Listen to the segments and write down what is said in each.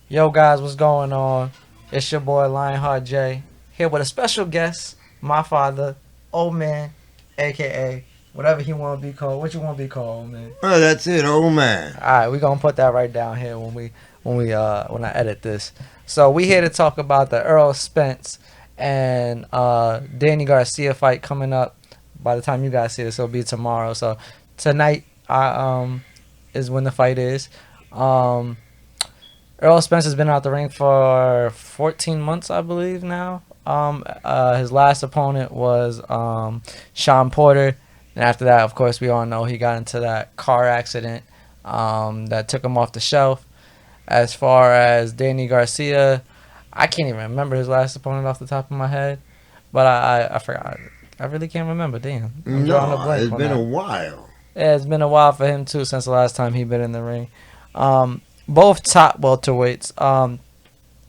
Yo, guys, what's going on? It's your boy Lionheart J here with a special guest, my father, old man, aka whatever he want to be called. What you want to be called, old man? Oh, that's it, old man. All right, we gonna put that right down here when I edit this. So we here to talk about the Earl Spence and Danny Garcia fight coming up. By the time you guys see this, it'll be tomorrow. So tonight, is when the fight is. Um, Earl Spence has been out the ring for 14 months, I believe now. His last opponent was Sean Porter, and after that, of course, we all know he got into that car accident that took him off the shelf. As far as Danny Garcia, I can't even remember his last opponent off the top of my head, but I forgot. I really can't remember. Damn, I'm drawing a No, blank it's on been a that. while. Yeah, it's been a while for him too since the last time he been in the ring. Both top welterweights,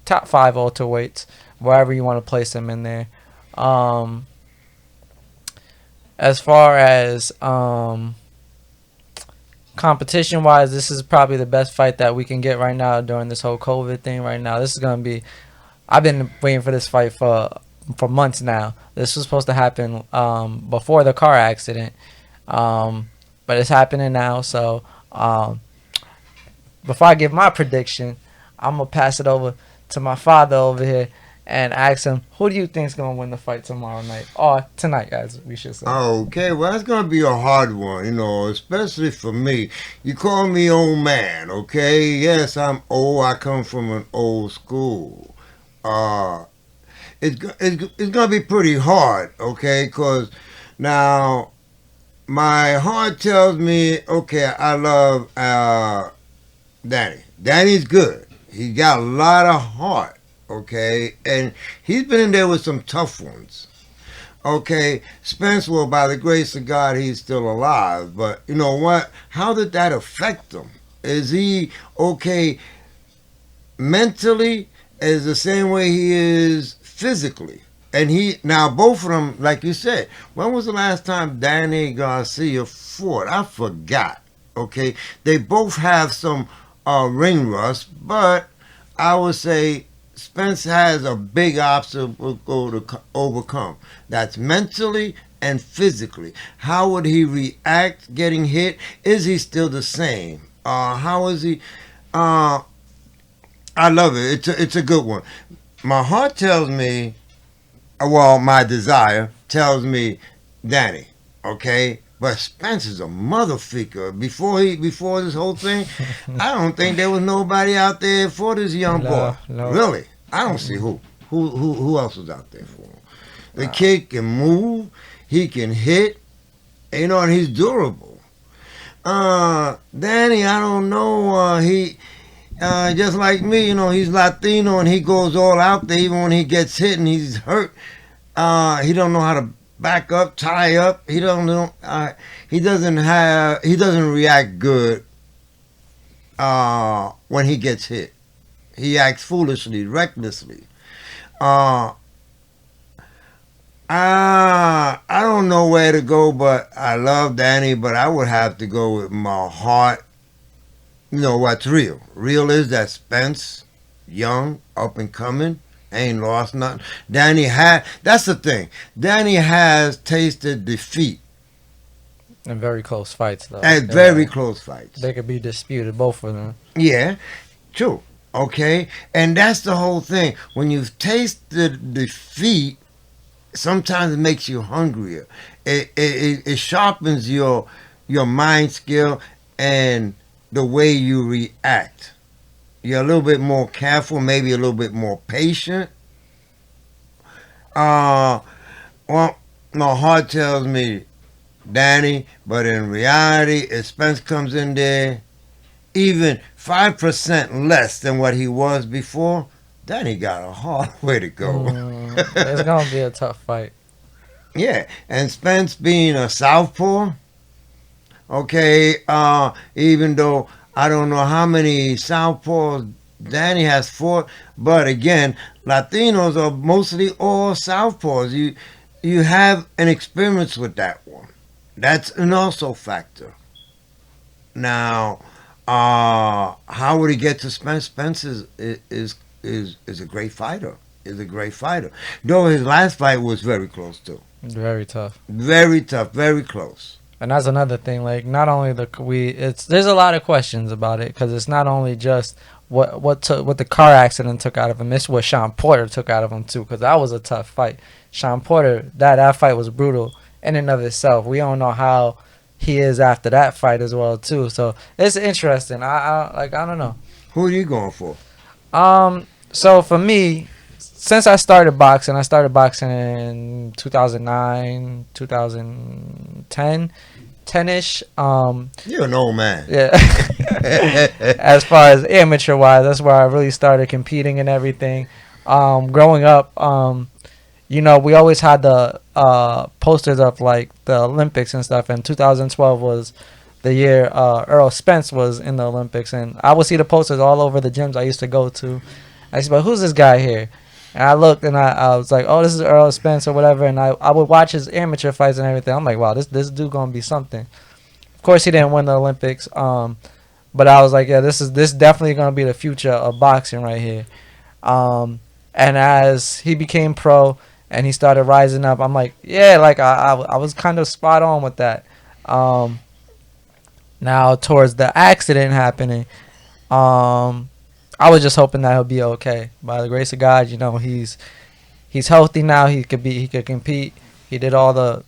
top five welterweights, wherever you want to place him in there. Um, as far as competition wise, this is probably the best fight that we can get right now during this whole COVID thing. Right now, this is gonna be. I've been waiting for this fight for months now. This was supposed to happen before the car accident, but it's happening now. So before I give my prediction, I'm gonna pass it over to my father over here and ask him who do you think's gonna win the fight tomorrow night or tonight, guys? We should say. Okay, well, that's going to be a hard one, especially for me. You call me old man, okay? Yes, I'm old. I come from an old school. Uh, it's going to be pretty hard, okay? Because now my heart tells me, okay, I love Danny. Danny's good. He got a lot of heart, okay? And he's been in there with some tough ones. Okay, Spence, well, by the grace of God, he's still alive. But you know what? How did that affect him? Is he okay mentally? Is the same way he is physically? And he now both of them, like you said, when was the last time Danny Garcia fought? I forgot. Okay, they both have some ring rust, but I would say Spence has a big obstacle to overcome. That's mentally and physically. How would he react getting hit? Is he still the same? How is he? Uh, I love it. It's a good one. My heart tells me, well, my desire tells me, Danny. Okay, but Spence is a motherfucker. Before this whole thing, I don't think there was nobody out there for this young boy. No, no. Really, I don't see who else was out there for him. The Nah. kid can move, he can hit, and he's durable. Danny, I don't know. He just like me, he's Latino and he goes all out there even when he gets hit and he's hurt. He don't know how to back up, tie up. He don't know. He doesn't react good when he gets hit. He acts foolishly, recklessly. Uh, I don't know where to go, but I love Danny. But I would have to go with my heart. You know what's real? Real is that Spence, young, up and coming, ain't lost nothing. Danny had. That's the thing. Danny has tasted defeat In very close fights though. at very close fights. They could be disputed, both of them. Yeah, true. Okay, and that's the whole thing. When you've tasted defeat, sometimes it makes you hungrier. It sharpens your mind skill and the way you react. You're a little bit more careful, maybe a little bit more patient. Uh, well, my heart tells me Danny, but in reality, if Spence comes in there even 5% less than what he was before, Danny got a hard way to go. It's gonna be a tough fight. Yeah, and Spence being a southpaw, okay, even though I don't know how many southpaws Danny has fought, but again, Latinos are mostly all southpaws. You have an experience with that one. That's an also factor. Now, How would he get to Spence? Spence is a great fighter. Is a great fighter. Though his last fight was very close too. Very tough. Very tough. Very close. And that's another thing. Like, not only there's a lot of questions about it because it's not only just what the car accident took out of him. It's what Sean Porter took out of him too, because that was a tough fight. Sean Porter, that fight was brutal in and of itself. We don't know how he is after that fight as well too. So it's interesting. I don't know. Who are you going for? So for me, since I started boxing in 2009, 2010, 10ish. You're an old man. Yeah. As far as amateur wise, that's where I really started competing and everything. Growing up, we always had the posters of like the Olympics and stuff. And 2012 was the year Earl Spence was in the Olympics, and I would see the posters all over the gyms I used to go to. I used to be like, who's this guy here? And I looked and I was like, oh, this is Earl Spence or whatever. And I would watch his amateur fights and everything. I'm like, wow, this dude gonna be something. Of course, he didn't win the Olympics. But I was like, yeah, this definitely gonna be the future of boxing right here. And as he became pro and he started rising up, I'm like, yeah, like I was kind of spot on with that. Now towards the accident happening, I was just hoping that he'll be okay. By the grace of God, he's healthy now. He could compete. He did all the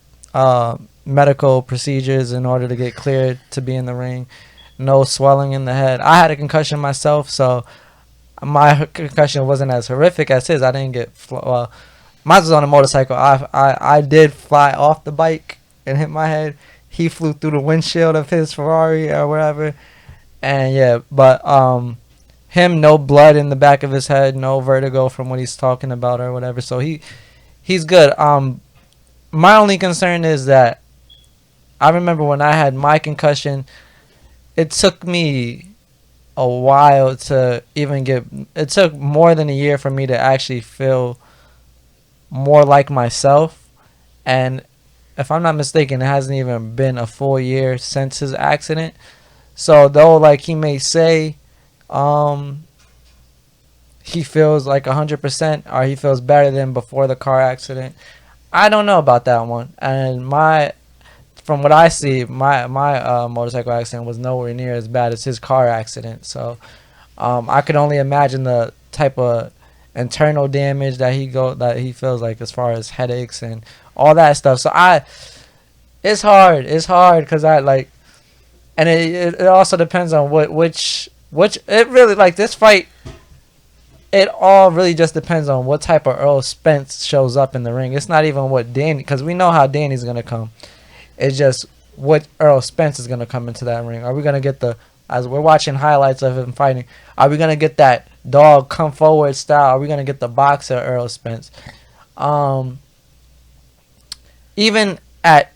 medical procedures in order to get cleared to be in the ring. No swelling in the head. I had a concussion myself, so my concussion wasn't as horrific as his. I didn't get mine was on a motorcycle. I did fly off the bike and hit my head. He flew through the windshield of his Ferrari or whatever. And yeah, but him, no blood in the back of his head, no vertigo from what he's talking about or whatever. So he's good. My only concern is that I remember when I had my concussion, it took me a while to even it took more than a year for me to actually feel more like myself. And if I'm not mistaken, it hasn't even been a full year since his accident. So though, like, he may say he feels like 100% or he feels better than before the car accident, I don't know about that one. And from what I see, my motorcycle accident was nowhere near as bad as his car accident. So I could only imagine the type of internal damage that he feels like, as far as headaches and all that stuff. So it's hard because I like, and it also depends on which it really, like, this fight, it all really just depends on what type of Earl Spence shows up in the ring. It's not even what Danny, because we know how Danny's gonna come. It's just what Earl Spence is gonna come into that ring. Are we gonna get as we're watching highlights of him fighting, are we gonna get that dog come forward style? Are we gonna get the boxer Earl Spence? Even at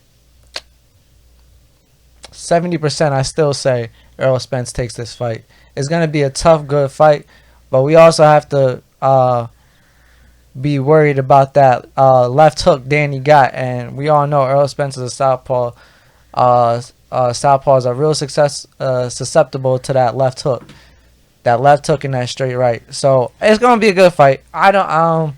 70%, I still say Earl Spence takes this fight. It's gonna be a tough, good fight, but we also have to be worried about that left hook Danny got, and we all know Earl Spence is a southpaw. Southpaws are real susceptible to that left hook. That left hook and that straight right. So it's gonna be a good fight. I don't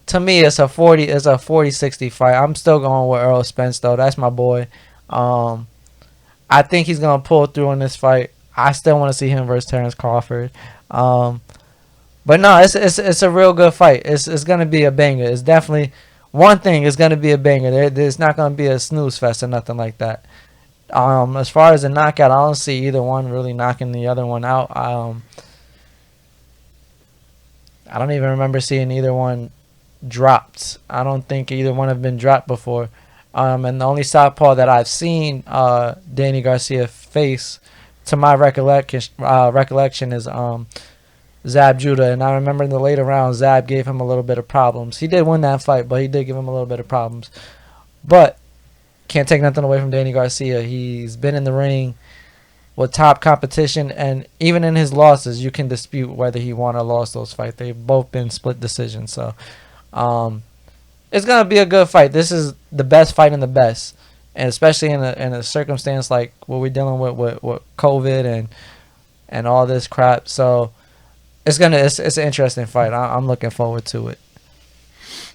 to me it's a 40-60 fight. I'm still going with Earl Spence though. That's my boy. I think he's gonna pull through in this fight. I still want to see him versus Terrence Crawford. But no, it's a real good fight. It's gonna be a banger. It's definitely one thing. It's gonna be a banger. There's not gonna be a snooze fest or nothing like that. As far as a knockout, I don't see either one really knocking the other one out. I don't even remember seeing either one dropped. I don't think either one have been dropped before. And the only southpaw that I've seen Danny Garcia face, to my recollection, is Zab Judah. And I remember in the later rounds, Zab gave him a little bit of problems. He did win that fight, but he did give him a little bit of problems. But can't take nothing away from Danny Garcia. He's been in the ring with top competition, and even in his losses, you can dispute whether he won or lost those fights. They've both been split decisions. So it's going to be a good fight. This is the best fight in the best. and especially in a circumstance like what we're dealing with COVID and all this crap. So it's an interesting fight. I'm looking forward to it.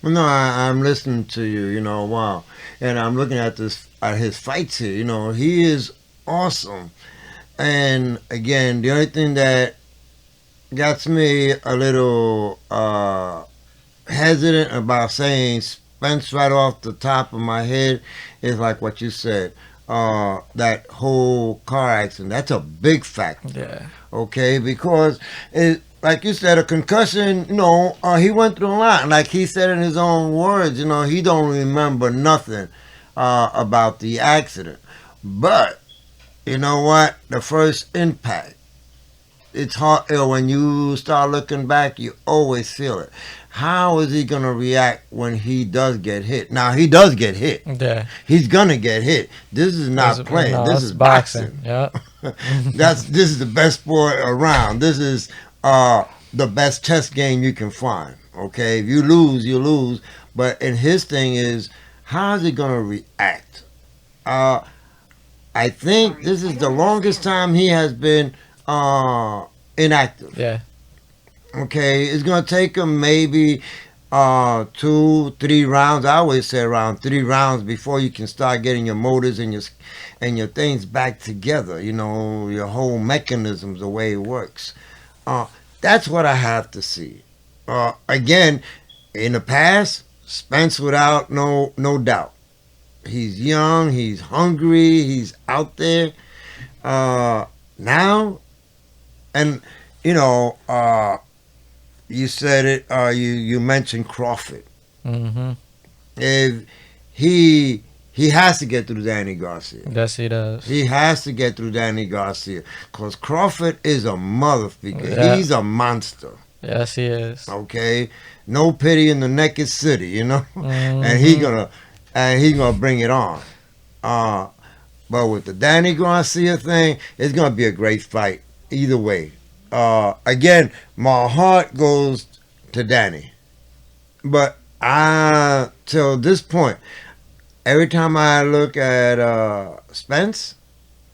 Well, no, I'm listening to you. Wow, and I'm looking at this at his fights here. He is awesome. And again, the only thing that gets me a little hesitant about saying Spence right off the top of my head is like what you said. That whole car accident. That's a big factor. Yeah. Okay, because like you said, a concussion. He went through a lot. Like he said in his own words, he don't remember nothing about the accident. But you know what? The first impact. It's hard when you start looking back. You always feel it. How is he gonna react when he does get hit? Now he does get hit. Yeah. He's gonna get hit. This is not playing. No, This it's is boxing. Yeah. This is the best sport around. This is the best chess game you can find. Okay, if you lose, you lose. But in his thing is, how is he gonna react? I think this is the longest time he has been inactive. Yeah. Okay, it's gonna take him maybe 2, 3 rounds. I always say around 3 rounds before you can start getting your motors and your things back together. Your whole mechanisms, the way it works. That's what I have to see. Again, in the past, Spence without no doubt. He's young. He's hungry. He's out there. Now, and you said it. You mentioned Crawford. Mm-hmm. If he has to get through Danny Garcia. Yes, he does. He has to get through Danny Garcia because Crawford is a motherfucker. Yeah. He's a monster. Yes, he is. Okay, no pity in the naked city. Mm-hmm. and he gonna bring it on. But with the Danny Garcia thing, it's gonna be a great fight either way. Again, my heart goes to Danny, but till this point, every time I look at Spence,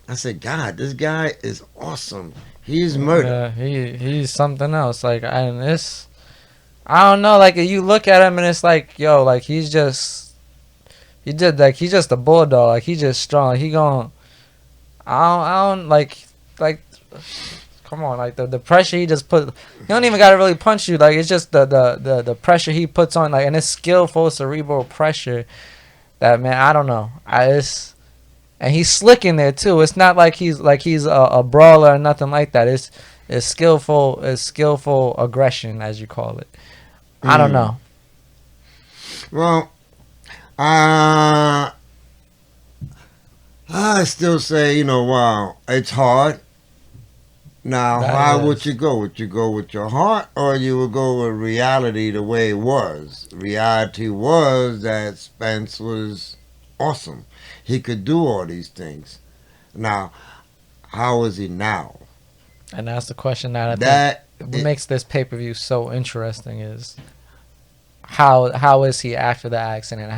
I say, God, this guy is awesome. He's murder. Yeah, he's something else. Like, and it's, I don't know. Like, you look at him and it's like, yo, like he's just a bulldog. Like he's just strong. He gon' I don't like. Come on, like the pressure he just put. He don't even gotta really punch you. Like it's just the pressure he puts on. Like, and it's skillful cerebral pressure. That, man, I don't know. And he's slick in there too. It's not like he's a brawler or nothing like that. It's skillful. It's skillful aggression, as you call it. I don't know. Well, I still say, wow, it's hard. Now, how would you go? Would you go with your heart, or you would go with reality the way it was? Reality was that Spence was awesome. He could do all these things. Now, how is he now? And that's the question that I think what makes this pay-per-view so interesting is how is he after the accident?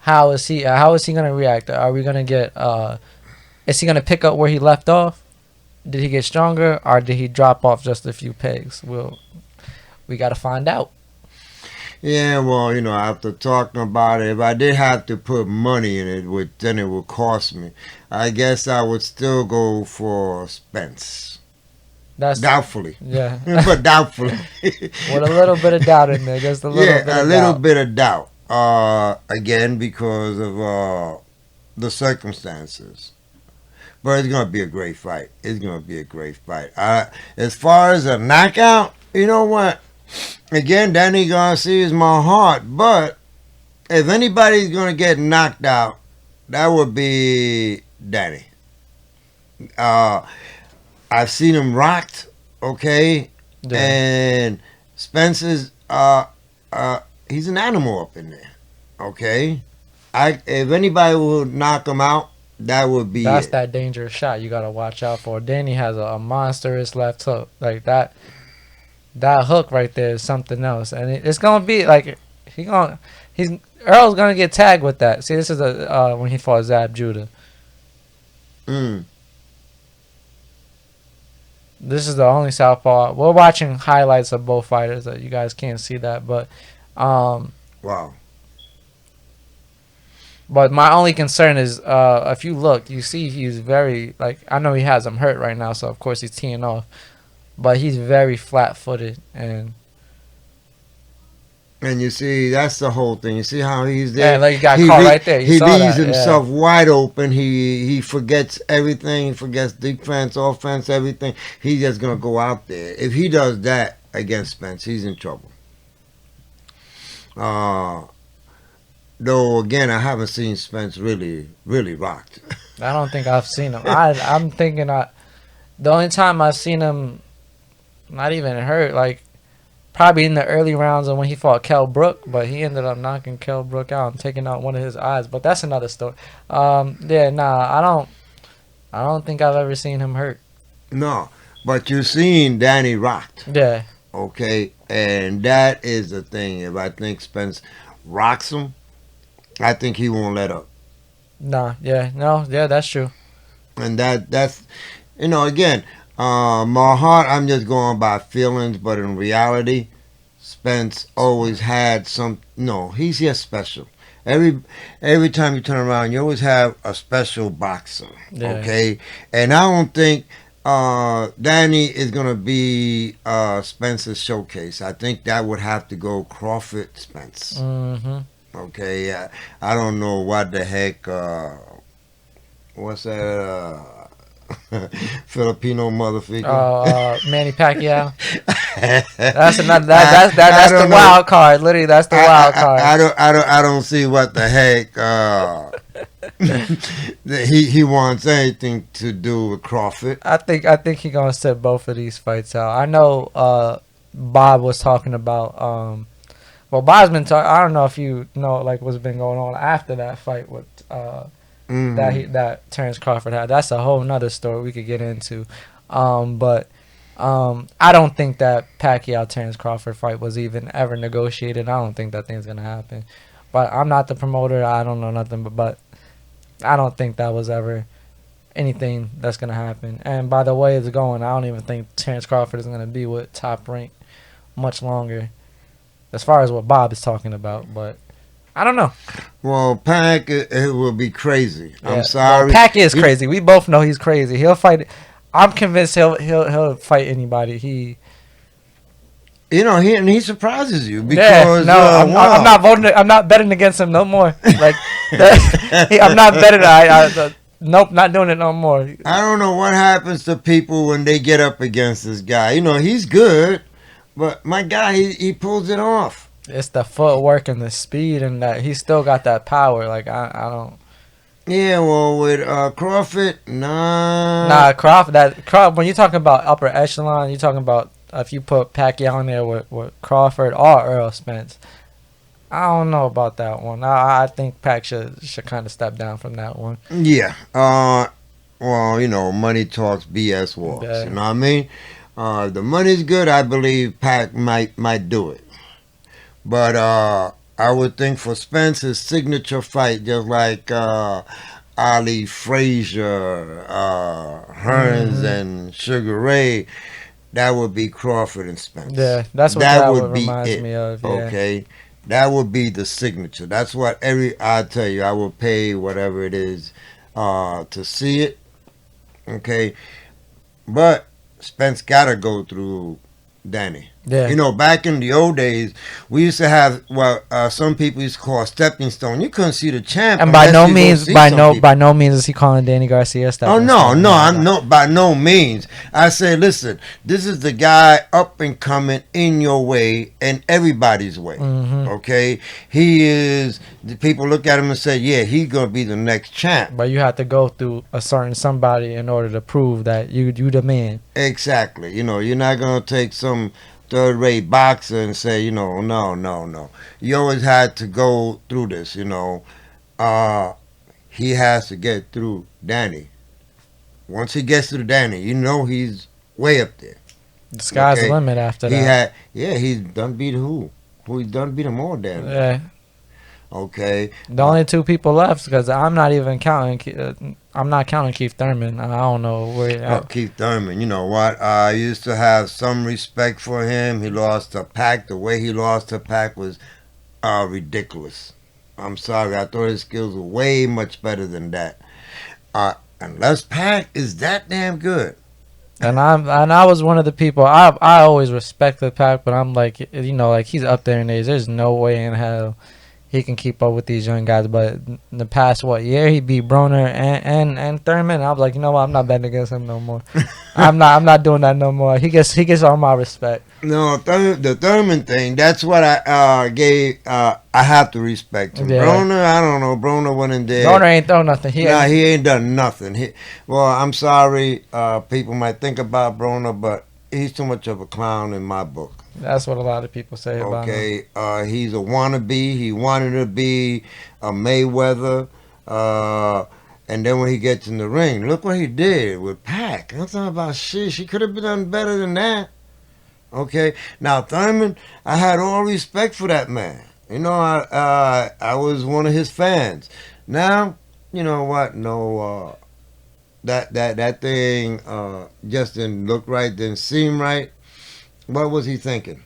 How is he gonna react? Are we gonna get is he gonna pick up where he left off? Did he get stronger, or did he drop off just a few pegs? We got to find out. Yeah, well, after talking about it, if I did have to put money in it, then it would cost me. I guess I would still go for Spence. That's doubtfully. Yeah. But doubtfully. With a little bit of doubt in there, just a little bit of doubt. Yeah, a little bit of doubt. Again, because of the circumstances. But it's going to be a great fight. It's going to be a great fight. As far as a knockout, you know what? Again, Danny Garcia is my heart. But if anybody's going to get knocked out, that would be Danny. I've seen him rocked, okay? Yeah. And Spence's, he's an animal up in there, okay? If anybody would knock him out, that would be That's that dangerous shot you got to watch out for. Danny has a monstrous left hook. Like that hook right there is something else. And it's going to be like, he's Earl's gonna get tagged with that. See, this is a when he fought Zab Judah. Mm. This is the only southpaw. We're watching highlights of both fighters. That you guys can't see that, but Wow. but my only concern is if you look, you see he's very like I know he has him hurt right now, so of course he's teeing off, but he's very flat-footed and And you see, that's the whole thing. You see how he's yeah, there. like he got caught right there. You He saw leaves that, himself wide open. He forgets everything. He forgets defense, offense, everything. He's just gonna go out there. If he does that against Spence, he's in trouble. Though again, I haven't seen Spence really rocked. I don't think I've seen him. I'm thinking the only time I've seen him not even hurt like. Probably in the early rounds of when he fought Kell Brook, but he ended up knocking Kell Brook out and taking out one of his eyes. But that's another story. Yeah, nah, I don't think I've ever seen him hurt. No, but you've seen Danny rocked. Yeah, Okay, and that is the thing. If I think Spence rocks him, I think he won't let up. yeah, that's true. And that's again, my heart, I'm just going by feelings, but in reality, Spence always had some. No, he's just special. Every time you turn around, you always have a special boxer. Yeah. Okay, and I don't think Danny is gonna be Spence's showcase. I think that would have to go Crawford Spence. Mm-hmm. Okay, I don't know what the heck. What's that? Filipino motherfucker. Manny Pacquiao. That's another. That's the wild card. Literally, that's the wild card. I don't see what the heck he wants anything to do with Crawford. I think he gonna set both of these fights out. I know Bob was talking about well Bob's been talking. I don't know if you know like what's been going on after that fight with that Terrence Crawford had. That's a whole nother story we could get into. But I don't think that Pacquiao Terrence Crawford fight was even ever negotiated. I don't think that thing's gonna happen. But I'm not the promoter. I don't know nothing. But I don't think that was ever anything that's gonna happen. And by the way it's going, I don't even think Terrence Crawford is gonna be with Top Rank much longer, as far as what Bob is talking about. But I don't know. Well, Pac, it will be crazy. Yeah. I'm sorry. Well, Pac is crazy. We both know he's crazy. He'll fight. I'm convinced he'll fight anybody. He surprises you because I'm not voting. I'm not betting against him no more. Like I'm not betting. Nope, not doing it no more. I don't know what happens to people when they get up against this guy. He's good, but my guy, he pulls it off. It's the footwork and the speed, and that he still got that power. Like I don't. Yeah, well, with Crawford, Nah, Crawford. When you talking about upper echelon, you're talking about if you put Pacquiao in there with Crawford or Earl Spence. I don't know about that one. I think Pac should kind of step down from that one. Yeah. Well, money talks, BS walks. Yeah. You know what I mean? If the money's good, I believe Pac might do it. But I would think for Spence's signature fight, just like Ali Frazier, Hearns, and Sugar Ray, that would be Crawford and Spence. Yeah, that's what that would reminds me of. Yeah. Okay, that would be the signature. That's what I tell you, I will pay whatever it is to see it. Okay, but Spence gotta go through Danny. Yeah. Back in the old days, we used to have some people used to call a stepping stone. You couldn't see the champ, and by no means is he calling Danny Garcia a stepping stone. I'm by no means. I say, listen, this is the guy up and coming in your way and everybody's way. Mm-hmm. Okay, he is. The people look at him and say, yeah, he's gonna be the next champ. But you have to go through a certain somebody in order to prove that you the man. Exactly. You're not gonna take some third-rate boxer and say, no. You always had to go through this, he has to get through Danny. Once he gets through Danny, he's way up there. The sky's the limit after that. He's done beat who? who he's done beat him all damn near. Yeah. Okay. The only two people left because I'm not even counting. I'm not counting Keith Thurman. I don't know where. Keith Thurman, you know what? I used to have some respect for him. He lost to Pac. The way he lost to Pac was ridiculous. I'm sorry. I thought his skills were way much better than that. Unless Pac is that damn good. And I was one of the people. I always respected Pac, but I'm like, like he's up there in age. There's no way in hell he can keep up with these young guys. But in the past year he beat Broner and Thurman. I was like, you know what, I'm not betting against him no more. I'm not doing that no more. He gets all my respect. No, the Thurman thing. That's what I gave. I have to respect him. Yeah. Broner, I don't know. Broner went in there. Broner ain't throw nothing. He ain't done nothing. Well, I'm sorry. People might think about Broner, but he's too much of a clown in my book. That's what a lot of people say about him. Okay, he's a wannabe. He wanted to be a Mayweather. And then when he gets in the ring, look what he did with Pac. I'm talking about shit. She could have done better than that. Okay, now Thurman, I had all respect for that man. You know, I was one of his fans. Now, you know what? No, that thing just didn't look right, didn't seem right. What was he thinking?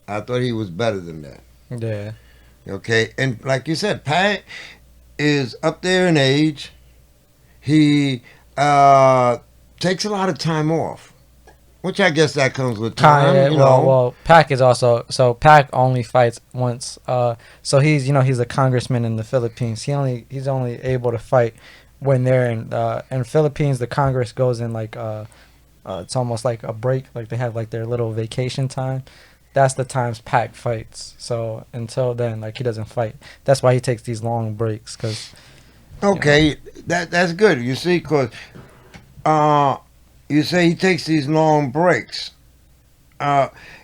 I thought he was better than that. Yeah. Okay, and like you said, Pat is up there in age. He takes a lot of time off, which I guess that comes with time. Well, Pac is also Pac only fights once. So he's he's a congressman in the Philippines. He's only able to fight when they're in Philippines. The Congress goes in like it's almost like a break, like they have like their little vacation time. That's the times Pac fights. So until then, like he doesn't fight. That's why he takes these long breaks. Okay, that's good. You see, because you say he takes these long breaks.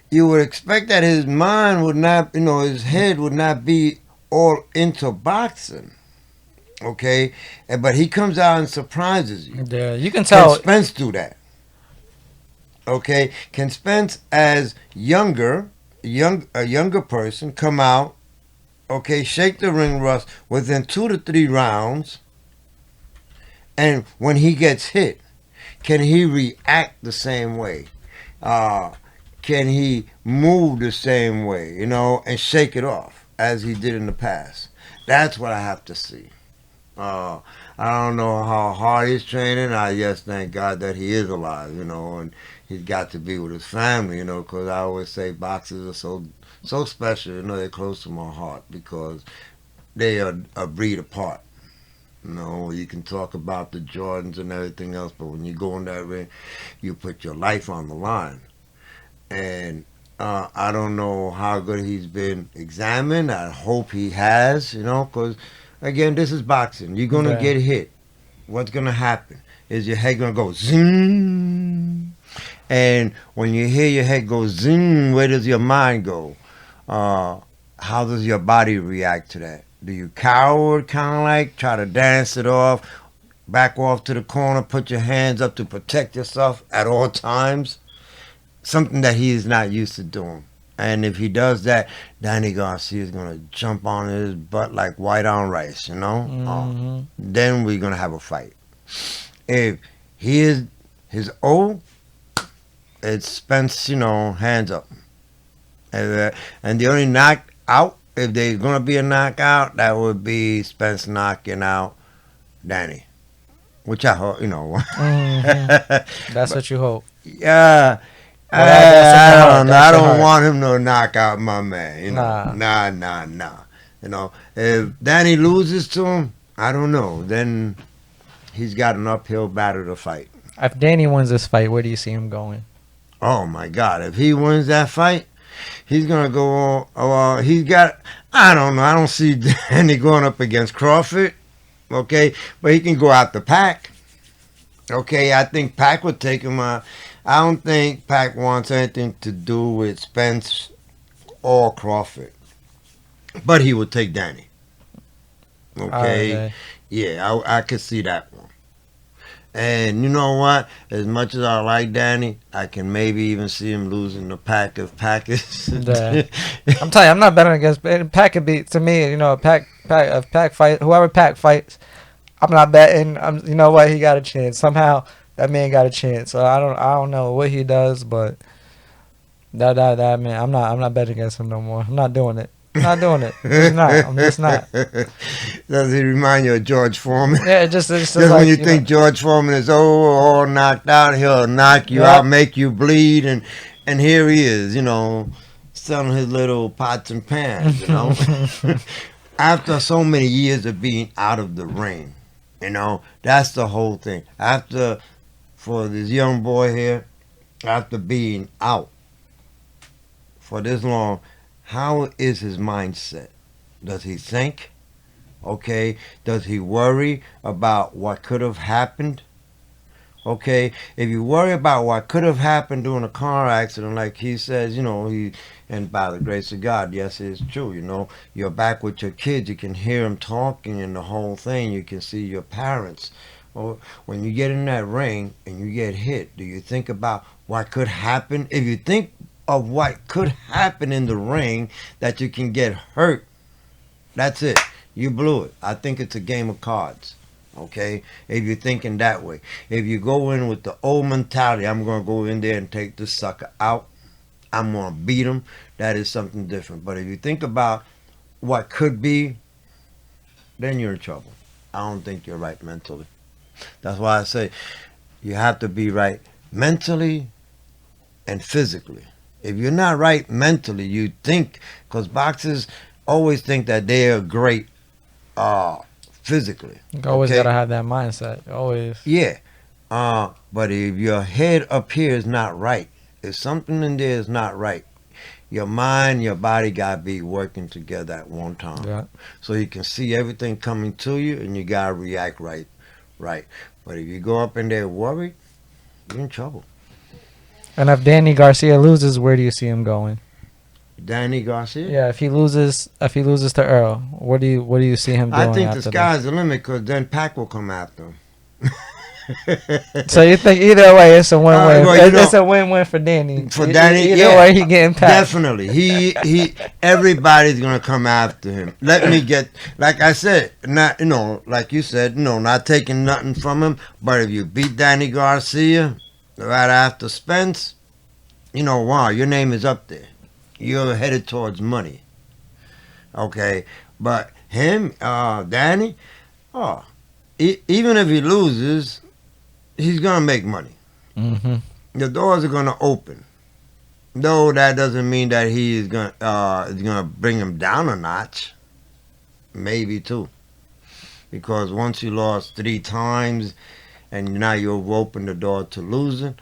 You would expect that his mind would not, his head would not be all into boxing. Okay, but he comes out and surprises you. Yeah, you can tell. Can Spence do that? Okay, can Spence, as a younger person, come out, okay, shake the ring rust within 2 to 3 rounds, and when he gets hit, can he react the same way? Can he move the same way, and shake it off as he did in the past? That's what I have to see. I don't know how hard he's training. I just thank God that he is alive, and he's got to be with his family, because I always say boxers are so special, they're close to my heart because they are a breed apart. You can talk about the Jordans and everything else, but when you go in that ring, you put your life on the line. And I don't know how good he's been examined. I hope he has, because, again, this is boxing. You're going to get hit. What's going to happen? Is your head going to go zing? And when you hear your head go zing, where does your mind go? How does your body react to that? Do you cower, kind of like, try to dance it off, back off to the corner, put your hands up to protect yourself at all times? Something that he is not used to doing. And if he does that, Danny Garcia is going to jump on his butt like white on rice, Mm-hmm. Then we're going to have a fight. If he is his old, it's Spence, hands up. And the only knockout, if there's going to be a knockout, that would be Spence knocking out Danny. Which I hope, Mm-hmm. That's what you hope. Yeah. Well, I don't want him to knock out my man. Nah. If Danny loses to him, I don't know. Then he's got an uphill battle to fight. If Danny wins this fight, where do you see him going? Oh my God! If he wins that fight, he's gonna go on. I don't know. I don't see Danny going up against Crawford. Okay, but he can go out the Pac. Okay, I think Pac would take him out. I don't think Pac wants anything to do with Spence or Crawford. But he would take Danny. Okay? Yeah, I could see that one. And you know what? As much as I like Danny, I can maybe even see him losing the pack of Packers. Yeah. I'm telling you, I'm not betting against Pack. Could be to me, Pack fight. Whoever Pack fights, I'm not betting. You know what? He got a chance. Somehow that man got a chance. So I don't know what he does, but that man, I'm not betting against him no more. I'm not doing it. I'm not doing it. I'm just not. Does he remind you of George Foreman? Yeah, it's just Just like, when you think George Foreman is all knocked out, he'll knock you out, make you bleed, and here he is, selling his little pots and pans, After so many years of being out of the ring, that's the whole thing. For this young boy here, after being out for this long, how is his mindset? Does he think? Okay. Does he worry about what could have happened? Okay. If you worry about what could have happened during a car accident, like he says, and by the grace of God, yes, it's true, you're back with your kids, you can hear them talking and the whole thing, you can see your parents. Or when you get in that ring and you get hit, do you think about what could happen? If you think of what could happen in the ring, that you can get hurt, that's it. You blew it. I think it's a game of cards. Okay? If you're thinking that way. If you go in with the old mentality, I'm going to go in there and take this sucker out, I'm going to beat him, that is something different. But if you think about what could be, then you're in trouble. I don't think you're right mentally. That's why I say you have to be right mentally and physically. If you're not right mentally, you think, because boxers always think that they are great physically. You always got to have that mindset. Always. Yeah. But if your head up here is not right, if something in there is not right, your mind, your body got to be working together at one time. Yeah. So you can see everything coming to you and you got to react right. But if you go up in there worried, you're in trouble. And if Danny Garcia loses, where do you see him going? Danny Garcia? Yeah, if he loses to Earl, what do you see him doing? I think after the sky's the limit, because then Pac will come after him. So you think either way it's a win-win? It's a win-win for Danny. For Danny, either way he getting Pac. Definitely. He everybody's gonna come after him. Let me get, like I said, not like you said, not taking nothing from him. But if you beat Danny Garcia right after Spence, wow, your name is up there. You're headed towards money. Okay, but him, Danny, even if he loses, he's gonna make money. Mm-hmm. The doors are gonna open. No, that doesn't mean that he is gonna bring him down a notch. Maybe too, because once you lost 3 times, and now you've opened the door to losing,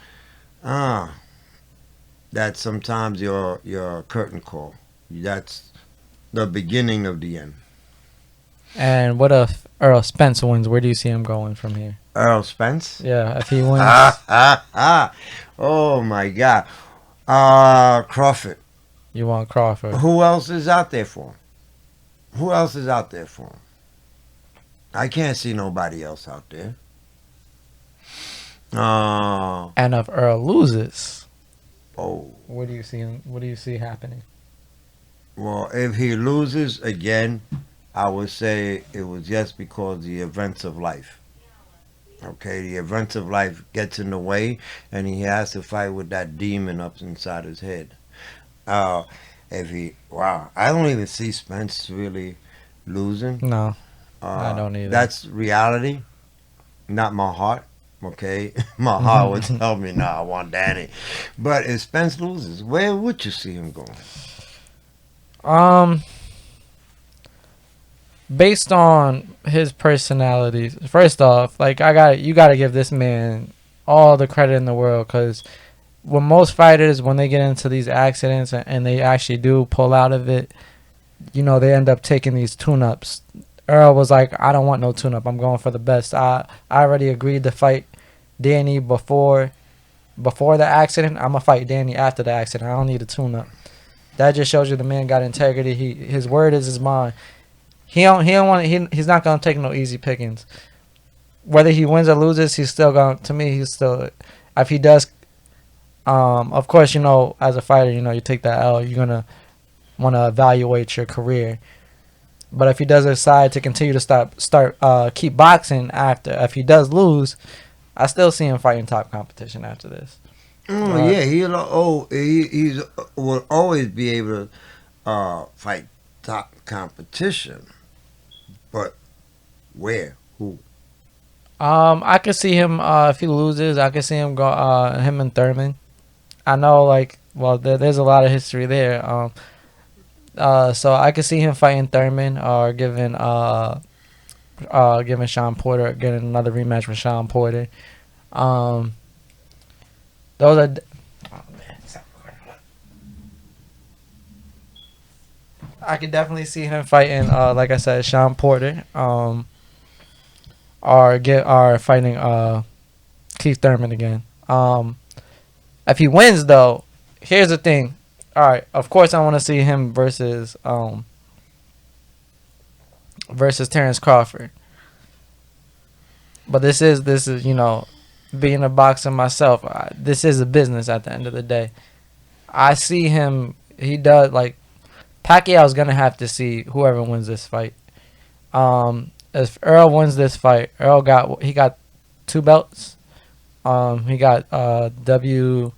that's sometimes your curtain call. That's the beginning of the end. And what if Earl Spence wins? Where do you see him going from here? Earl Spence? Yeah, if he wins. Oh my God. Crawford. You want Crawford? Who else is out there for him? I can't see nobody else out there. And if Earl loses, what do you see happening? Well, if he loses again, I would say it was just because the events of life. Okay, the events of life gets in the way, and he has to fight with that demon up inside his head. I don't even see Spence really losing. No, I don't either. That's reality, not my heart. Okay, my heart would tell me, no, I want Danny. But if Spence loses, where would you see him going? Based on his personality, first off, you gotta give this man all the credit in the world, because when most fighters, when they get into these accidents and they actually do pull out of it, they end up taking these tune-ups. Earl was like, I don't want no tune-up. I'm going for the best. I already agreed to fight Danny before the accident. I'm going to fight Danny after the accident. I don't need a tune-up. That just shows you the man got integrity. His word is his bond. He's not going to take no easy pickings. whether he wins or loses, he's still going. To me, he's still. If he does, of course, as a fighter, you take that L. You're gonna want to evaluate your career. But if he does decide to continue to keep boxing after, if he does lose, I still see him fighting top competition after this. Oh yeah, he's will always be able to fight top competition, but where? Who? I could see him if he loses. I could see him go him and Thurman. I know, there's a lot of history there. So I could see him fighting Thurman or giving Sean Porter, getting another rematch with Sean Porter. Um, those are. Oh man, I could definitely see him fighting, like I said, Sean Porter. Or fighting Keith Thurman again. If he wins, though, here's the thing. All right, of course I want to see him versus Terrence Crawford. But this is being a boxer myself. This is a business at the end of the day. I see him. He does Pacquiao's gonna have to see whoever wins this fight. If Earl wins this fight, he got 2 belts. He got the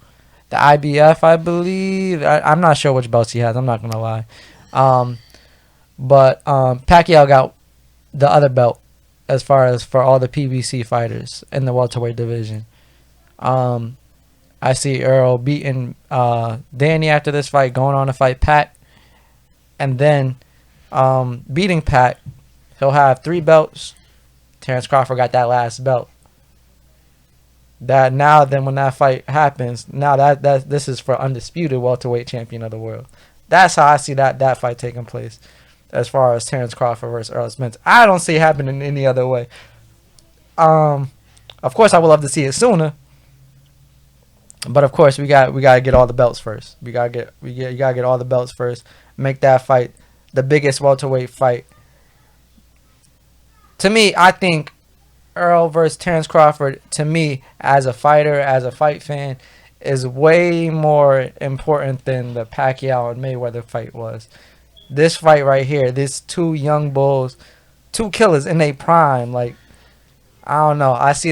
IBF, I believe. I'm not sure which belts he has. I'm not gonna lie. But Pacquiao got the other belt as far as for all the PBC fighters in the welterweight division. I see Earl beating Danny after this fight, going on to fight Pat, and then beating Pat. He'll have 3 belts. Terrence Crawford got that last belt. Then when that fight happens, now that this is for undisputed welterweight champion of the world. That's how I see that fight taking place. As far as Terrence Crawford versus Earl Spence, I don't see it happening any other way. Of course, I would love to see it sooner, but of course we gotta get all the belts first. You gotta get all the belts first. Make that fight the biggest welterweight fight. To me, I think Earl versus Terrence Crawford, to me, as a fighter, as a fight fan, is way more important than the Pacquiao and Mayweather fight was. This fight right here, this 2 young bulls, 2 killers in their prime, I don't know. That's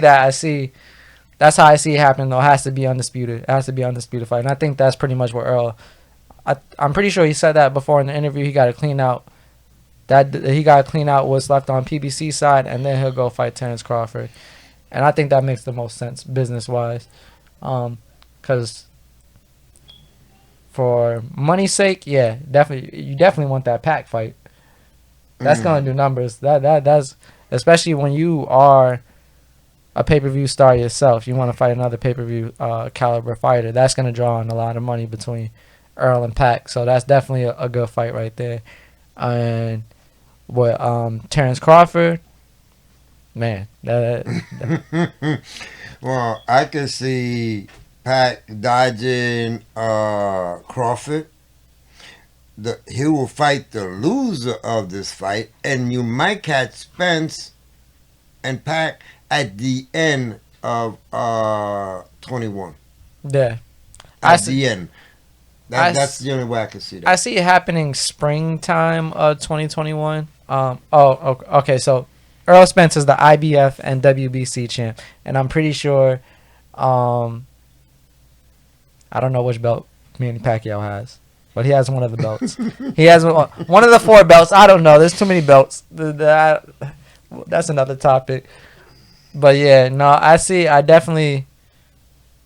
how I see it happening, though. It has to be undisputed. It has to be undisputed fight. And I think that's pretty much what Earl, I'm pretty sure he said that before in the interview. He got to clean out what's left on PBC side, and then he'll go fight Terrence Crawford. And I think that makes the most sense business-wise. Because for money's sake, yeah, you definitely want that Pac fight. That's going to do numbers. That's especially when you are a pay-per-view star yourself. You want to fight another pay-per-view caliber fighter. That's going to draw in a lot of money between Earl and Pac. So that's definitely a good fight right there. And with Terrence Crawford, man, well, I can see Pac dodging Crawford. He will fight the loser of this fight, and you might catch Spence and Pac at the end of 21. Yeah, At the end. That's the only way I can see that. I see it happening springtime of 2021. Okay. So Earl Spence is the IBF and WBC champ, and I'm pretty sure. I don't know which belt Manny Pacquiao has, but he has one of the belts. He has one of the 4 belts. I don't know. There's too many belts. That's another topic. But yeah, no, I definitely.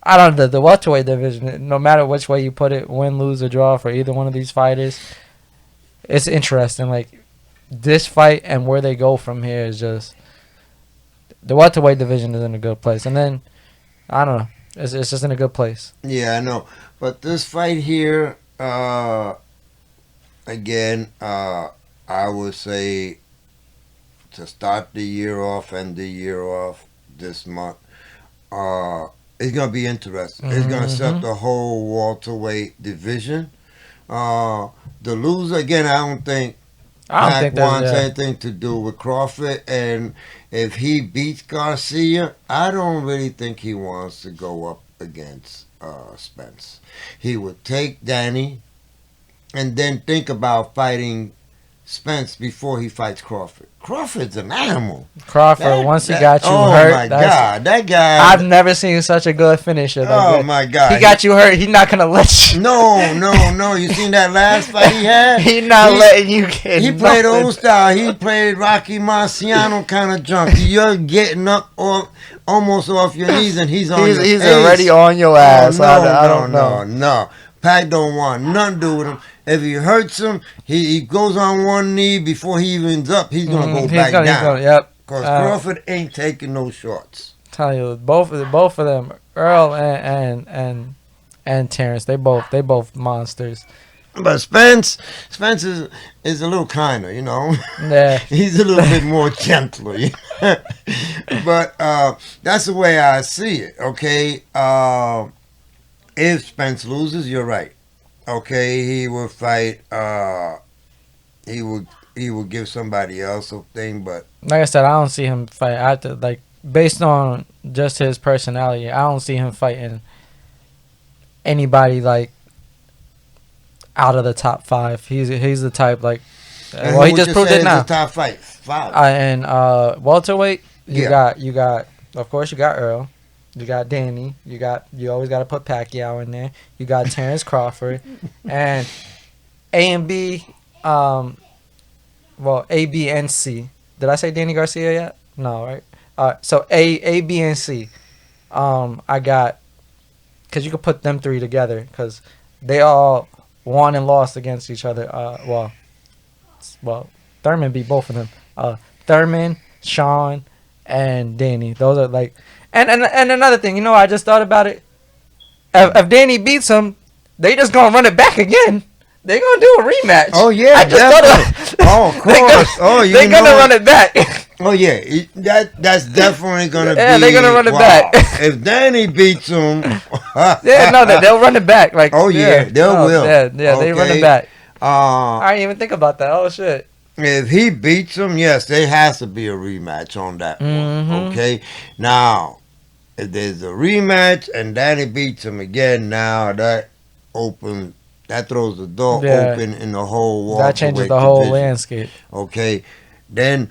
I don't know, the welterweight division, no matter which way you put it, win, lose, or draw for either one of these fighters, it's interesting. This fight and where they go from here is just, the welterweight division is in a good place. And then, I don't know, it's just in a good place. Yeah, I know. But this fight here, again, I would say to start the year off and the year off this month, it's going to be interesting. It's going to set the whole welterweight division. The loser, again, I don't think I don't Pac think there's wants anything to do with Crawford, and if he beats Garcia, I don't really think he wants to go up against Spence. He would take Danny, and then think about fighting Spence before he fights Crawford. Crawford's an animal. Crawford. Once he got you oh hurt, my God, that guy. I've never seen such a good finisher. Oh my God, he got you hurt. He's not gonna let you. No. You seen that last fight he had? He's not letting you get. He played old style. He played Rocky Marciano kind of junk. You're getting up almost off your knees, and he's on. He's already on your ass. Oh, I don't know. No. Pac don't want nothing to do with him. If he hurts him, he goes on one knee before he even's up. He's gonna go back down. Yep. Because Crawford ain't taking no shorts. Tell you, both of them, Earl and Terrence, they both monsters. But Spence is a little kinder, you know. Yeah. He's a little bit more gentler. But that's the way I see it. Okay. If Spence loses, you're right. Okay, he will fight. He will give somebody else a thing, but like I said, I don't see him fight. Based on just his personality, I don't see him fighting anybody like out of the top 5. He's the type like. Well, he just proved it now. Top 5. And welterweight, you Yeah. got of course you got Earl. You got Danny. You always got to put Pacquiao in there. You got Terrence Crawford, and A and B. Well, A, B, and C. Did I say Danny Garcia yet? No, right? So A, B, and C. I got, because you could put them 3 together because they all won and lost against each other. Well, Thurman beat both of them. Thurman, Sean, and Danny. Those are like. And another thing, I just thought about it. If Danny beats him, they just gonna run it back again. They gonna do a rematch. Oh yeah, I just thought about, oh of course. They're gonna run it back. Oh yeah, that's definitely gonna be. Yeah, they're gonna run it back. If Danny beats him, they'll run it back. Like they will. Yeah, Okay. they run it back. I didn't even think about that. Oh shit. If he beats him, yes, there has to be a rematch on that one. Okay, now. If there's a rematch and Danny beats him again, now that throws the door open in the whole That changes the whole division. landscape. Okay, then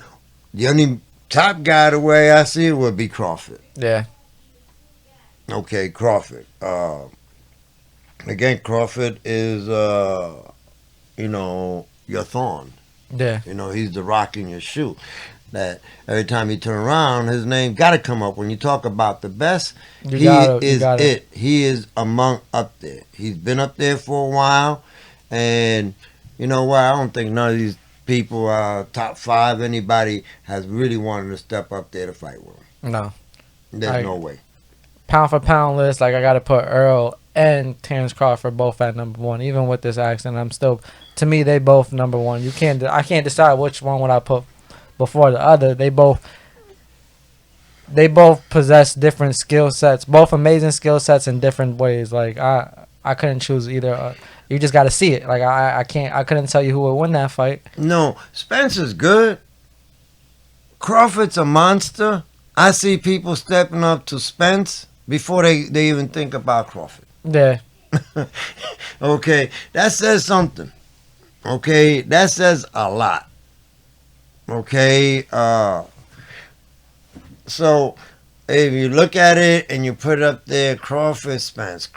the only top guy, the way I see it, would be Crawford. Yeah. Okay, Crawford. Again, Crawford is, your thorn. Yeah. He's the rock in your shoe. That every time you turn around, his name got to come up. When you talk about the best, he is it. He is up there. He's been up there for a while. And you know what? I don't think none of these people, top 5, anybody has really wanted to step up there to fight with him. No. There's no way. Pound for pound list, I got to put Earl and Terrence Crawford both at number 1. Even with this accent, to me, they both number 1. I can't decide which one would I put before the other. They both possess different skill sets, both amazing skill sets in different ways. Like I couldn't choose either. You just got to see it. Like I couldn't tell you who would win that fight. No, Spencer's good. Crawford's a monster. I see people stepping up to Spence before they even think about Crawford. Yeah. Okay, that says something. Okay, that says a lot. Okay, so if you look at it and you put it up there, Crawford, Spence.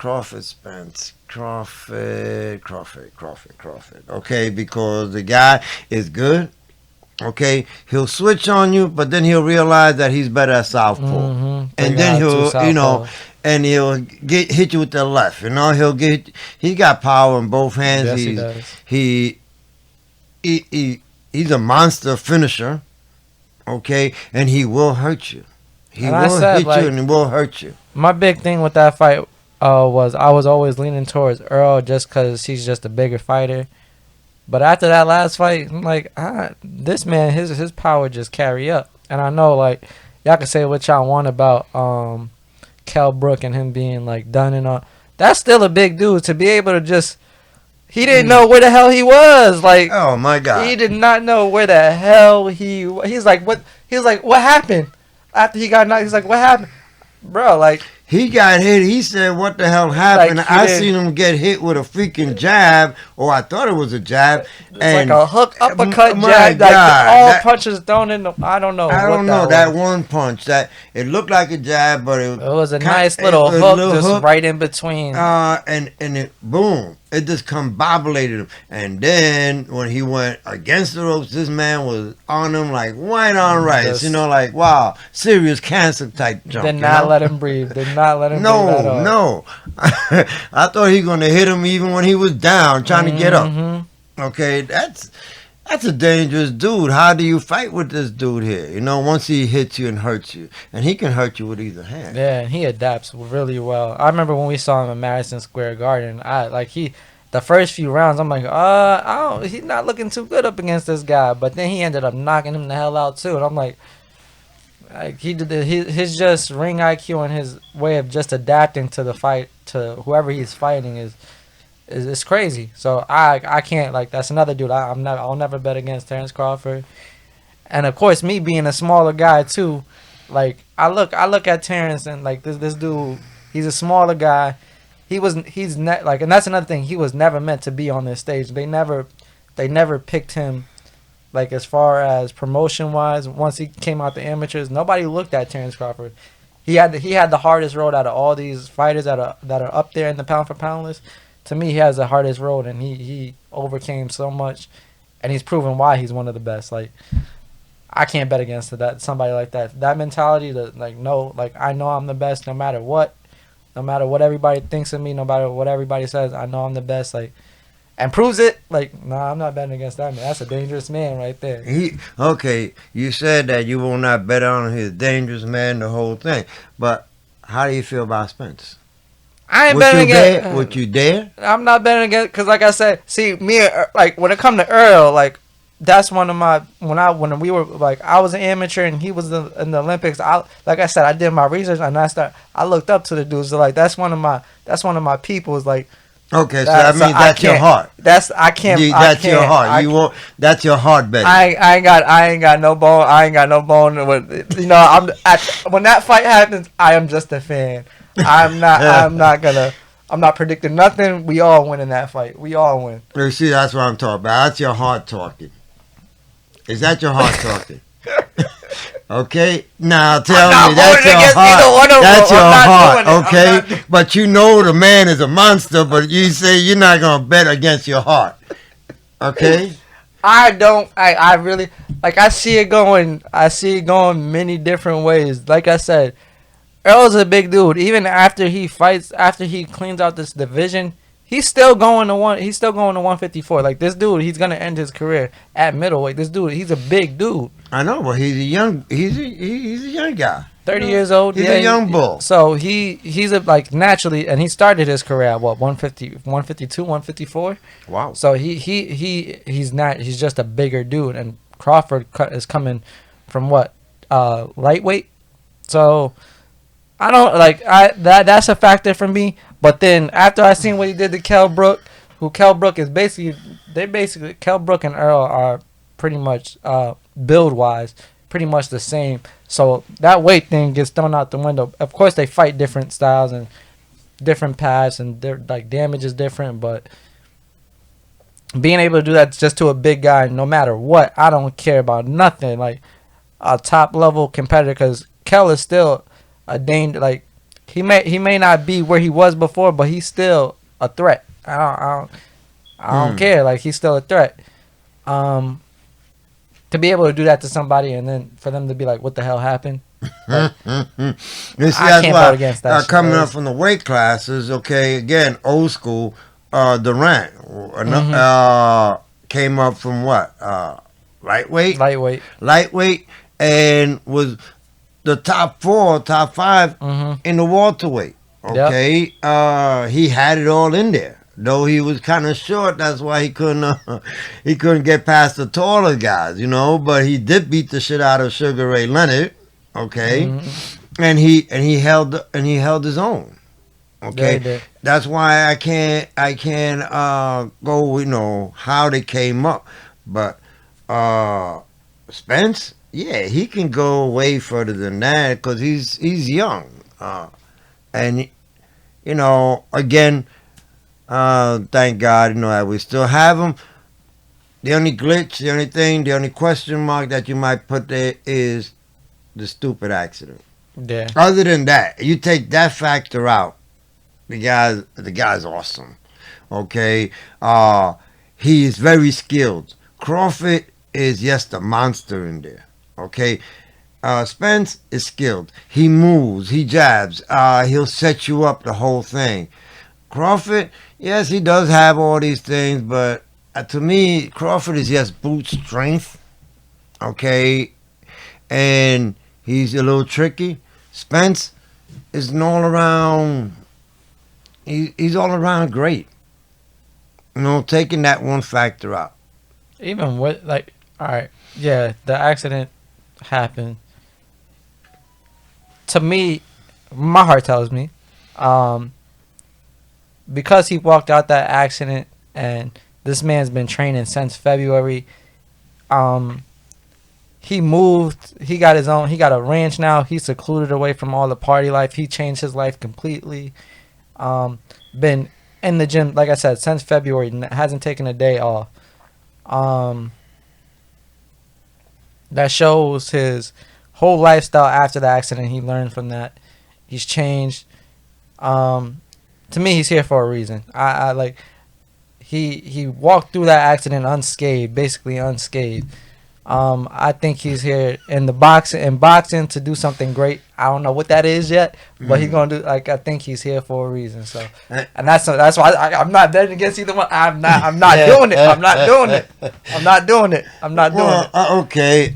Okay, because the guy is good. Okay, he'll switch on you, but then he'll realize that he's better at southpaw, and then and he'll hit you with the left. He's got power in both hands. Yes, he does. He's a monster finisher, okay? And he will hurt you. He will hit you and he will hurt you. My big thing with that fight was I was always leaning towards Earl just because he's just a bigger fighter. But after that last fight, I'm like, this man, his power just carry up. And I know, like, y'all can say what y'all want about Kell Brook and him being, like, done and all. That's still a big dude to be able to just... He didn't know where the hell he was. Like, Oh my God. he did not know where the hell he's like, what? He was like, what happened? After he got knocked, he's like, what happened? Bro, like, He got hit. He said, "What the hell happened?" Like, he I did. seen him get hit with a freaking jab, or I thought it was a jab. it's like a hook, uppercut, my jab. Like, God, all that- punches thrown in the, I don't know. I what don't know that was. one punch. That it looked like a jab, but It was a kind- nice little a hook, little just hook. right in between. And it boom, it just combobulated him. And then when he went against the ropes, this man was on him like white on rice. Just- You know, like wow, serious cancer type jump. Did you not know? let him breathe. Did not let him breathe at all. No. I thought he gonna hit him even when he was down trying to get up. Mhm. Okay, that's a dangerous dude. How do you fight with this dude here? You know, once he hits you and hurts you, and he can hurt you with either hand. Yeah, and he adapts really well. I remember when we saw him in Madison Square Garden. The first few rounds, I'm like, he's not looking too good up against this guy. But then he ended up knocking him the hell out too. And I'm like he did his just ring IQ and his way of just adapting to the fight to whoever he's fighting is crazy. So I can't, like, that's another dude. I'll never bet against Terrence Crawford. And of course, me being a smaller guy too, like I look at Terrence and like this dude, he's a smaller guy. And that's another thing. He was never meant to be on this stage. They never picked him, like, as far as promotion wise. Once he came out the amateurs, nobody looked at Terrence Crawford. He had the hardest road out of all these fighters that are up there in the pound for pound list. To me, he has the hardest road, and he overcame so much, and he's proven why he's one of the best. Like, I can't bet against somebody like that. That mentality I know I'm the best no matter what. No matter what everybody thinks of me, no matter what everybody says, I know I'm the best. Like, and proves it. Like, nah, I'm not betting against that man. That's a dangerous man right there. Okay, you said that you will not bet on him. He's a dangerous man, the whole thing. But how do you feel about Spence? I ain't betting against. Would you dare? I'm not betting against, because like I said, see, me, like, when it come to Earl, like, that's one of my, when we were, like, I was an amateur and he was in the Olympics. Like I said, I did my research and I looked up to the dudes. So, like, that's one of my people's, like. Okay, so that means that's your heart. That's your heart. That's your heart, baby. I ain't got no bone. I ain't got no bone with, you know. When that fight happens, I am just a fan. I'm not predicting nothing. We all win in that fight. We all win. You see, that's what I'm talking about. That's your heart talking. Is that your heart talking? Okay, now tell me that's your heart. That's your heart, okay? But you know the man is a monster, but you say you're not gonna bet against your heart, okay? I really, like, I see it going many different ways. Like I said, Earl's a big dude. Even after he cleans out this division, he's still going to 154. Like, this dude, he's gonna end his career at middleweight. This dude, he's a big dude. I know, but he's a young guy. 30 years old. He's a young bull. So he's naturally, and he started his career at what, 150, 152, 154. Wow. So he's just a bigger dude, and Crawford is coming from what, lightweight. So I don't that's a factor for me. But then after I seen what he did to Kell Brook, Kell Brook and Earl are pretty much build wise pretty much the same. So that weight thing gets thrown out the window. Of course, they fight different styles and different paths, and their, like, damage is different. But being able to do that just to a big guy, no matter what, I don't care about nothing. Like, a top level competitor, because Kell is still a danger. Like, he may not be where he was before, but he's still a threat. I don't care. Like, he's still a threat. To be able to do that to somebody and then for them to be like, what the hell happened? Like, You see, I can't vote against that. Coming up from the weight classes, okay, again, old school, Durant came up from what? Lightweight, and was the top 5 in the welterweight. Okay, yep. He had it all in there. Though he was kind of short, that's why he couldn't get past the taller guys, you know. But he did beat the shit out of Sugar Ray Leonard, okay, and he held his own, Okay, They did. that's why I can't go, how they came up, but Spence, yeah, he can go way further than that because he's young, and again, thank God, that we still have him. The only glitch, the only question mark that you might put there is the stupid accident. Yeah. Other than that, you take that factor out, the guy's awesome. Okay, he is very skilled. Crawford is just a monster in there. Okay, Spence is skilled. He moves, he jabs, he'll set you up the whole thing. Crawford, yes, he does have all these things, but to me, Crawford is just brute strength. Okay, and he's a little tricky. Spence is an all around. He's all around great. Taking that one factor out. Even what, like, all right, yeah, the accident happened. To me, my heart tells me, because he walked out that accident, and this man's been training since February. He moved. He got his own. He got a ranch now. He's secluded away from all the party life. He changed his life completely. Been in the gym, like I said, since February. Hasn't taken a day off. That shows his whole lifestyle after the accident. He learned from that. He's changed. To me, he's here for a reason. I like. He walked through that accident unscathed, basically unscathed. I think he's here in boxing to do something great. I don't know what that is yet, but he's gonna do. Like, I think he's here for a reason. So, and that's why I'm not betting against either one. I'm not doing it. I'm not doing it. I'm not doing it. I'm not doing it. Okay.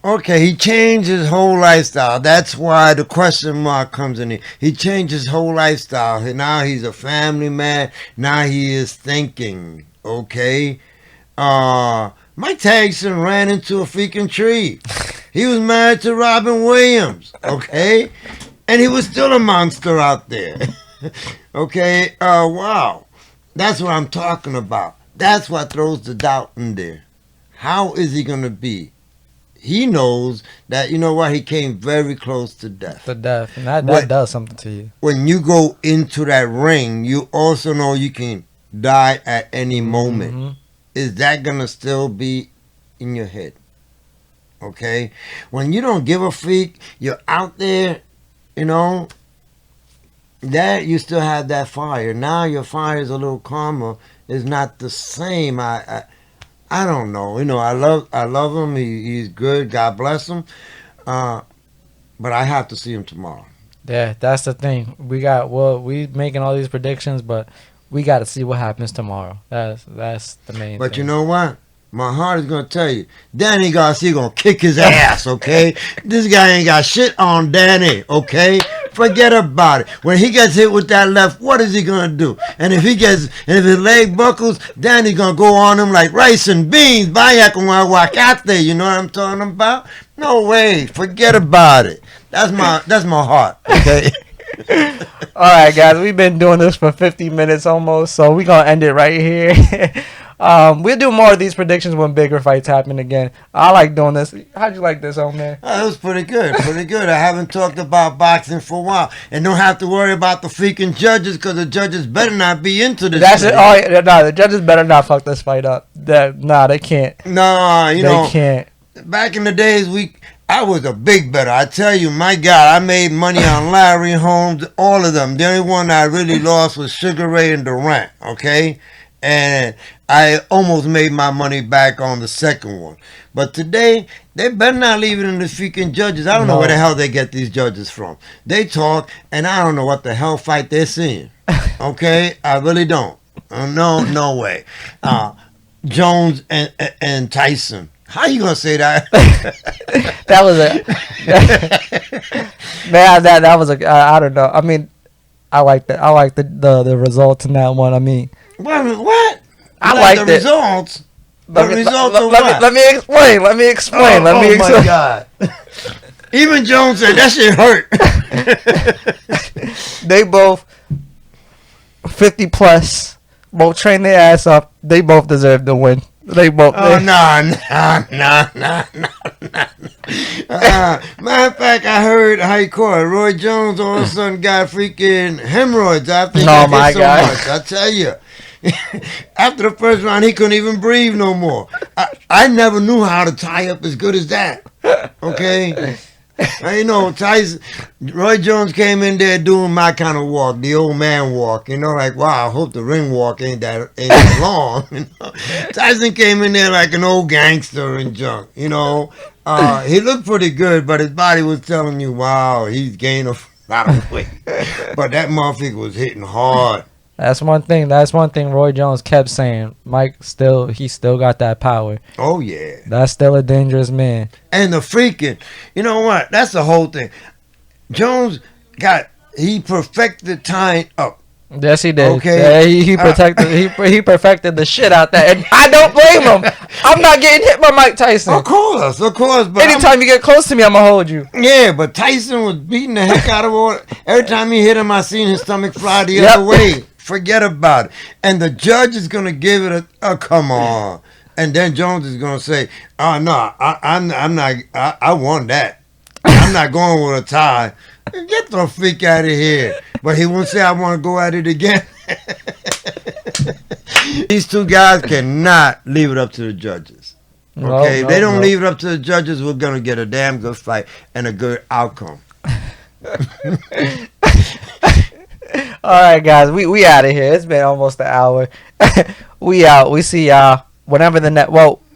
Okay, he changed his whole lifestyle. That's why the question mark comes in here. He changed his whole lifestyle. Now he's a family man. Now he is thinking. Okay. Mike Tyson ran into a freaking tree. He was married to Robin Williams. Okay. And he was still a monster out there. Okay. Wow. That's what I'm talking about. That's what throws the doubt in there. How is he going to be? He knows that, he came very close to death. And that does something to you. When you go into that ring, you also know you can die at any moment. Mm-hmm. Is that going to still be in your head? Okay? When you don't give a freak, you're out there, that you still have that fire. Now your fire is a little calmer. It's not the same. I don't know. I love him. He's good. God bless him. But I have to see him tomorrow. Yeah, that's the thing. We making all these predictions, but we got to see what happens tomorrow. That's the main thing. But you know what? My heart is going to tell you, Danny Garcia going to kick his ass, okay? This guy ain't got shit on Danny, okay? Forget about it. When he gets hit with that left, what is he going to do? And if his leg buckles, Danny's going to go on him like rice and beans. Vaya con aguacate, you know what I'm talking about? No way. Forget about it. That's my heart, okay? All right, guys, we've been doing this for 50 minutes almost, so we're going to end it right here. We'll do more of these predictions when bigger fights happen again. I like doing this. How'd you like this, old man? It was pretty good. I haven't talked about boxing for a while. And don't have to worry about the freaking judges, because the judges better not be into this. That's it. Oh, yeah, no, the judges better not fuck this fight up. They can't. No, they can't. Back in the days, I was a big better. I tell you, my God, I made money on Larry Holmes, all of them. The only one I really lost was Sugar Ray and Durant, okay? And I almost made my money back on the second one. But today, they better not leave it in the freaking judges. I don't know where the hell they get these judges from. They talk, and I don't know what the hell fight they're seeing. Okay? I really don't. No way. Jones and Tyson. How you gonna say that? That was man. That was I don't know. I mean, I like that. I like the results in that one. I mean, what? I like the results. The results of what? Let me explain. Oh my God. Even Jones said that shit hurt. They both 50 plus. Both train their ass up. They both deserve to win. They both. Oh, nah. Matter of fact, I heard how you call it. Roy Jones all of a sudden got freaking hemorrhoids after he got hit so much. I tell you. After the first round, he couldn't even breathe no more. I never knew how to tie up as good as that. Okay? You know, Roy Jones came in there doing my kind of walk, the old man walk. You know, like, wow, I hope the ring walk ain't that long. You know? Tyson came in there like an old gangster and junk. You know, he looked pretty good, but his body was telling you, wow, he's gained a lot of weight. But that motherfucker was hitting hard. That's one thing. That's one thing Roy Jones kept saying. Mike he still got that power. Oh yeah, that's still a dangerous man. And the freaking, you know what? That's the whole thing. Jones he perfected tying up. Yes, he did. Okay, he perfected the shit out there, and I don't blame him. I'm not getting hit by Mike Tyson. Of course. But anytime you get close to me, I'm gonna hold you. Yeah, but Tyson was beating the heck out of all. Every time he hit him, I seen his stomach fly the other way. Forget about it. And the judge is going to give it a come on. And then Jones is going to say, oh, no, I'm not, I won that. I'm not going with a tie. Get the freak out of here. But he won't say, I want to go at it again. These two guys cannot leave it up to the judges. Okay? If they don't leave it up to the judges, we're going to get a damn good fight and a good outcome. All right, guys, we out of here. It's been almost an hour. We out. We see y'all whenever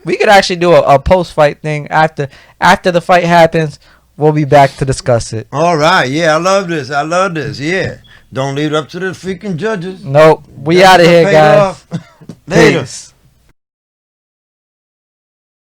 we could actually do a post-fight thing after the fight happens. We'll be back to discuss it. All right. Yeah, I love this. Yeah. Don't leave it up to the freaking judges. Nope. We out of here, guys. Later. Peace.